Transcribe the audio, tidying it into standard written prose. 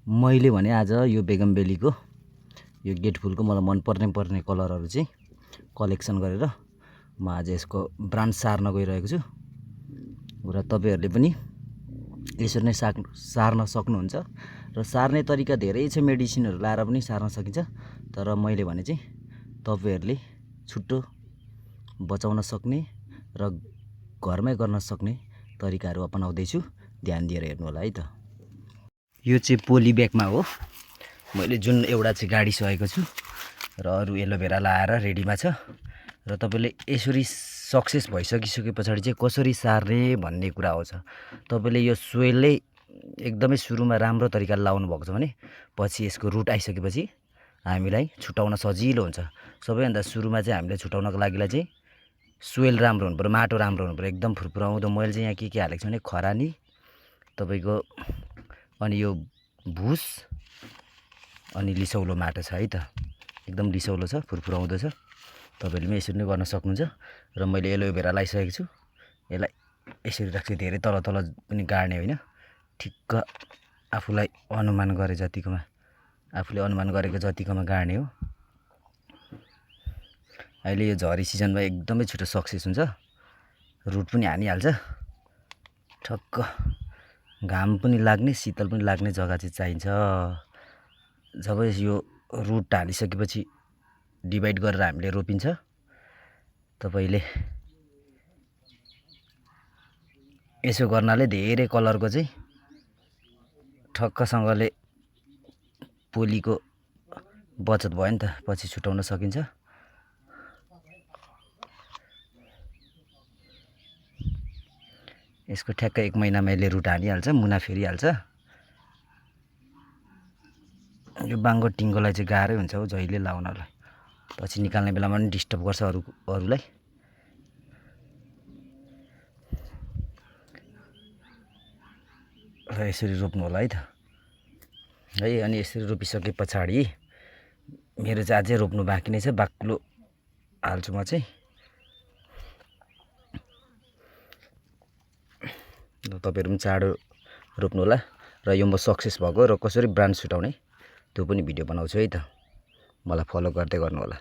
मैले भने आज यो बेगमबेलीको यो गेट फुलको मलाई मन पर्ने कलरहरू चाहिँ कलेक्सन गरेर म आज यसको ब्रान्ड सार्न गइरहेको छु र तपाईहरुले पनि यसरी नै सार्न सक्नुहुन्छ र सार्ने तरिका धेरै छ। मेडिसिनहरु लाएर पनि सार्न सकिन्छ, तर मैले भने चाहिँ तपाईहरुले छुट्टो बचाउन सक्ने र घरमै गर्न सक्ने तरिकाहरु अपनाउँदै छु। ध्यान दिएर हेर्नु होला है त। यो चाहिँ पोली ब्यागमा हो। मैले जुन एउटा चाहिँ गाडी सकेको छु र अरु एलोभेरा लाएर रेडीमा छ र तपाईले यसरी सक्सेस भइसकिसके पछाडी चाहिँ कसरी सार्ने भन्ने कुरा आउँछ। तपाईले यो सोइलले एकदमै सुरुमा राम्रो तरिकाले लाउनु भएको छ भने पछि यसको रुट आइसकेपछि हामीलाई छुटाउन सजिलो हुन्छ। सबैभन्दा सुरुमा चाहिँ हामीले छुटाउनको लागि चाहिँ सोइल राम्रो हुनुपर्यो, माटो राम्रो हुनुपर्यो, एकदम फुरफुराउँदो। मैले चाहिँ यहाँ के हालेको छु भने खरानी तपाईको अनि यो भुस अनि लिसौलो माटो छ है त। एकदम लिसौलो छ, फुरफुराउँदो छ। तपाईले पनि यसरी नै गर्न सक्नुहुन्छ र मैले एलोभेरा लाइसकेको छु। यसलाई यसरी राख्छु, धेरै तल पनि गाड्ने होइन, ठिक्क आफूलाई अनुमान गरे जतिकोमा, आफूले अनुमान गरेको जतिकोमा गाड्ने हो। अहिले यो झरी सिजनमा एकदमै छिटो सक्सेस हुन्छ, रुट पनि हानिहाल्छ। ठक्क घाम पनि लाग्ने, शीतल पनि लाग्ने जग्गा चाहिँ चाहिन्छ। जब यो रुट हालिसकेपछि डिभाइड गरेर हामीले रोपिन्छ। तपाईले यसो गर्नाले धेरै कलरको चाहिँ ठक्कसँगले पोलीको बचत भयो नि त, पछि छुटाउन सकिन्छ। यसको ठ्याक्क 1 महिनामा यसले रुट हानिहाल्छ, मुना फेरिहाल्छ। यो बाङ्गो टिङ्गोलाई चाहिँ गाह्रै हुन्छ हो जहिले लाउनलाई, पछि निकाल्ने बेलामा पनि डिस्टर्ब गर्छ अरूलाई। र यसरी रोप्नु होला है त है। अनि यसरी रोपिसके पछाडी मेरो चाहिँ अझै रोप्नु बाँकी नै छ। बाक्लो हाल्छु म चाहिँ। तपाईहरु पनि चाँडो रोप्नु होला र यो म सक्सेस भएको र कसरी ब्रान्ड छुटाउने त्यो पनि भिडियो बनाउँछु है त। मलाई फलो गर्दै गर्नु होला।